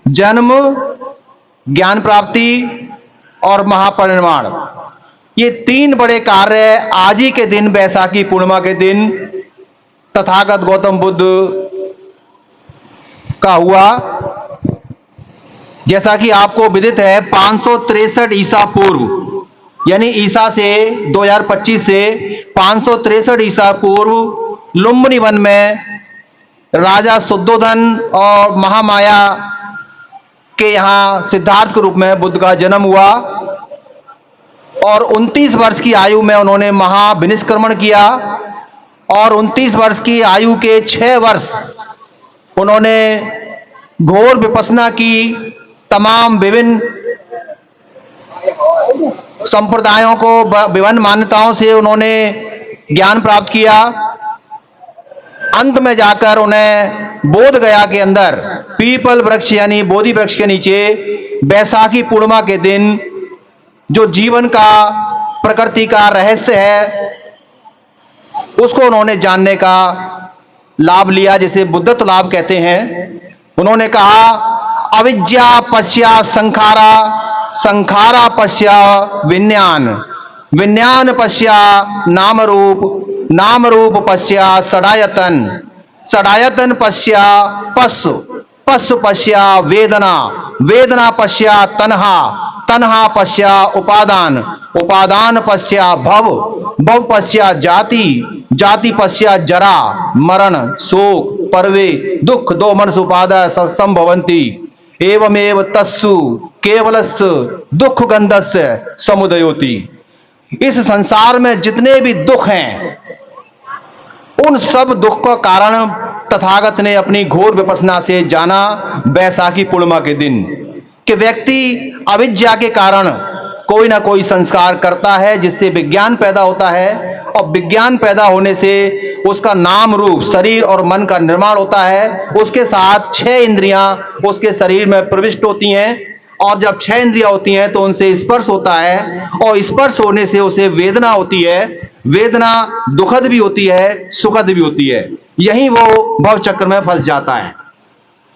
जन्म, ज्ञान प्राप्ति और महापरिनिर्वाण, ये तीन बड़े कार्य आज ही के दिन, बैसाखी पूर्णिमा के दिन तथागत गौतम बुद्ध का हुआ। जैसा कि आपको विदित है, 563 ईसा पूर्व, यानी ईसा से 2025 से 563 ईसा पूर्व लुम्बिनी वन में राजा शुद्धोधन और महामाया के यहां सिद्धार्थ के रूप में बुद्ध का जन्म हुआ और 29 वर्ष की आयु में उन्होंने महाविनिष्क्रमण किया और 29 वर्ष की आयु के 6 वर्ष उन्होंने घोर विपश्यना की, तमाम विभिन्न संप्रदायों को, विभिन्न मान्यताओं से उन्होंने ज्ञान प्राप्त किया। अंत में जाकर उन्हें बोध गया के अंदर पीपल वृक्ष यानी बोधि वृक्ष के नीचे बैसाखी पूर्णिमा के दिन जो जीवन का, प्रकृति का रहस्य है, उसको उन्होंने जानने का लाभ लिया, जिसे बुद्धत्व लाभ कहते हैं। उन्होंने कहा, अविद्या पश्या संखारा, संखारा पश्या विज्ञान, विज्ञान पश्या नाम रूप, नाम रूप पश्या षडायतन, षडायतन पश्या पशु, पशु पश्या वेदना, वेदना पश्या तन्हा, तन्हा पश्या उपादान, उपादान पश्या भव, भव पश्या जाति, जाति पश्या जरा मरण शोक परवे दुख दो मनस उपादाय संभवंती एवमेव तस्सु केवलस्य दुख गंधस्य समुदयोति। इस संसार में जितने भी दुख हैं, उन सब दुख का कारण तथागत ने अपनी घोर विपश्यना से जाना बैसाखी पूर्णिमा के दिन, कि व्यक्ति अविद्या के कारण कोई ना कोई संस्कार करता है, जिससे विज्ञान पैदा होता है और विज्ञान पैदा होने से उसका नाम रूप शरीर और मन का निर्माण होता है। उसके साथ 6 इंद्रियां उसके शरीर में प्रविष्ट होती हैं और जब 6 इंद्रियां होती हैं तो उनसे स्पर्श होता है और स्पर्श होने से उसे वेदना होती है। वेदना दुखद भी होती है, सुखद भी होती है। यही वो भव चक्र में फंस जाता है।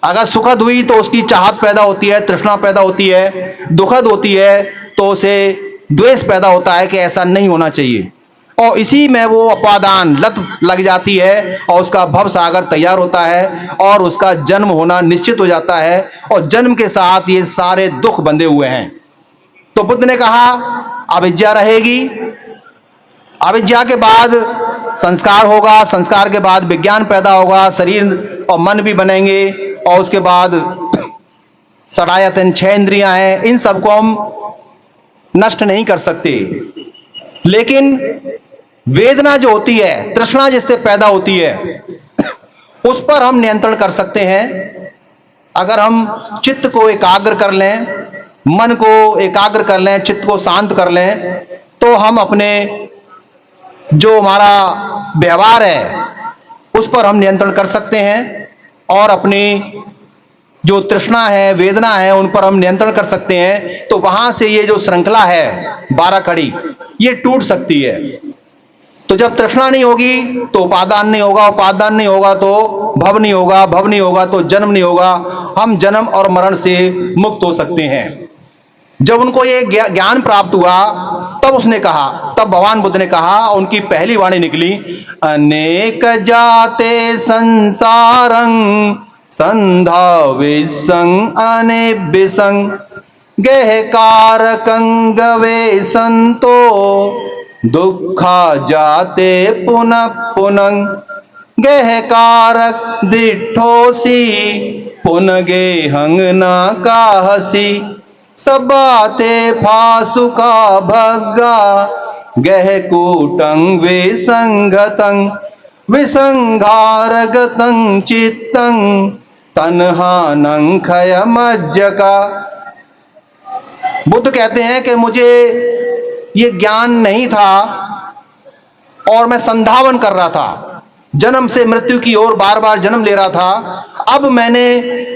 अगर सुखद हुई तो उसकी चाहत पैदा होती है, तृष्णा पैदा होती है, दुखद होती है तो उसे द्वेष पैदा होता है कि ऐसा नहीं होना चाहिए, और इसी में वो उपादान लत लग जाती है और उसका भव सागर तैयार होता है और उसका जन्म होना निश्चित हो जाता है और जन्म के साथ ये सारे दुख बंधे हुए हैं। तो बुद्ध ने कहा, अविद्या रहेगी, अविद्या के बाद संस्कार होगा, संस्कार के बाद विज्ञान पैदा होगा, शरीर और मन भी बनेंगे और उसके बाद षडायतन 6 इंद्रियां हैं, इन सबको हम नष्ट नहीं कर सकते। लेकिन वेदना जो होती है, तृष्णा जिससे पैदा होती है, उस पर हम नियंत्रण कर सकते हैं। अगर हम चित्त को एकाग्र कर लें, मन को एकाग्र कर लें, चित्त को शांत कर लें, तो हम अपने जो हमारा व्यवहार है उस पर हम नियंत्रण कर सकते हैं और अपनी जो तृष्णा है, वेदना है, उन पर हम नियंत्रण कर सकते हैं। तो वहां से ये जो श्रृंखला है 12 कड़ी, ये टूट सकती है। तो जब तृष्णा नहीं होगी तो उपादान नहीं होगा, उपादान नहीं होगा तो भव नहीं होगा, भव नहीं होगा तो जन्म नहीं होगा। हम जन्म और मरण से मुक्त हो सकते हैं। जब उनको ये ज्ञान प्राप्त हुआ तब उसने कहा, तब भगवान बुद्ध ने कहा, उनकी पहली वाणी निकली, अनेक जाते संसारं संधा विसंग अने विसंग गेहकारकं गवे संतो दुखा जाते पुनः पुनः गेहकारक दिठोसी पुनः गेहंग ना काहसी सबाते फासुका भग्गा गहकूटं विसंगतं विसंघारगतं चित्तं तन्हानं खयमज्जका। बुद्ध कहते हैं कि मुझे ये ज्ञान नहीं था और मैं संधावन कर रहा था, जन्म से मृत्यु की ओर बार बार जन्म ले रहा था। अब मैंने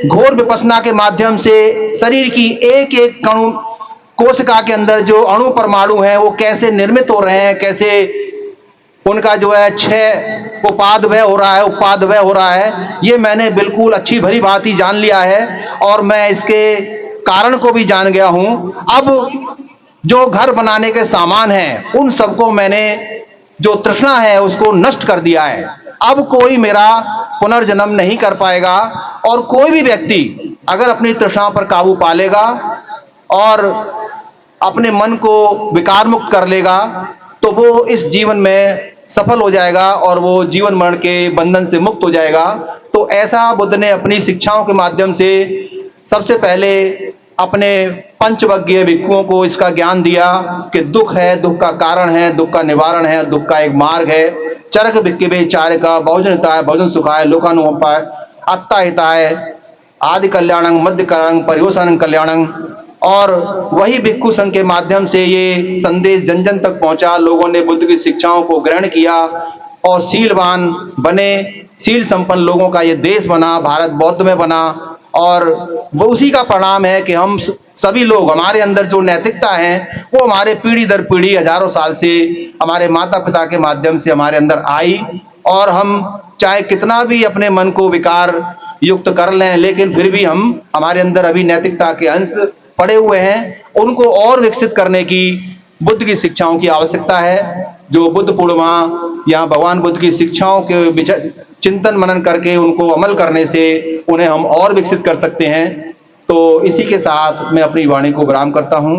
घोर विपश्यना के माध्यम से शरीर की एक एक कणु, कोशिका के अंदर जो अणु परमाणु हैं वो कैसे निर्मित हो रहे हैं, कैसे उनका जो है 6 उपाधवय हो रहा है, उपाधवय हो रहा है, ये मैंने बिल्कुल अच्छी भली बात ही जान लिया है और मैं इसके कारण को भी जान गया हूं। अब जो घर बनाने के सामान हैं उन सबको मैंने, जो तृष्णा है उसको नष्ट कर दिया है। अब कोई मेरा पुनर्जन्म नहीं कर पाएगा और कोई भी व्यक्ति अगर अपनी तृष्णा पर काबू पा लेगा और अपने मन को विकार मुक्त कर लेगा तो वो इस जीवन में सफल हो जाएगा और वो जीवन मरण के बंधन से मुक्त हो जाएगा। तो ऐसा बुद्ध ने अपनी शिक्षाओं के माध्यम से सबसे पहले अपने पंचवग्गीय भिक्षुओं को इसका ज्ञान दिया कि दुख है, दुख का कारण है, दुख का निवारण है, दुख का एक मार्ग है। चरक भिक्खवे चारका बहुजन हिताय बहुजन सुखाय लोकानुपंपाय अत्ता हिताय आदि कल्याणं मध्य कल्याणं पर्यवसानं कल्याणं। और वही भिक्षु संघ के माध्यम से ये संदेश जन जन तक पहुंचा, लोगों ने बुद्ध की शिक्षाओं को ग्रहण किया और शीलवान बने, शील संपन्न लोगों का ये देश बना, भारत बौद्ध में बना। और वो उसी का परिणाम है कि हम सभी लोग, हमारे अंदर जो नैतिकता है वो हमारे पीढ़ी दर पीढ़ी हजारों साल से हमारे माता पिता के माध्यम से हमारे अंदर आई और हम चाहे कितना भी अपने मन को विकार युक्त कर लें लेकिन फिर भी हम, हमारे अंदर अभी नैतिकता के अंश पड़े हुए हैं, उनको और विकसित करने की बुद्ध की शिक्षाओं की आवश्यकता है। जो बुद्ध पूर्णिमा या भगवान बुद्ध की शिक्षाओं के चिंतन मनन करके उनको अमल करने से उन्हें हम और विकसित कर सकते हैं। तो इसी के साथ मैं अपनी वाणी को विराम करता हूं।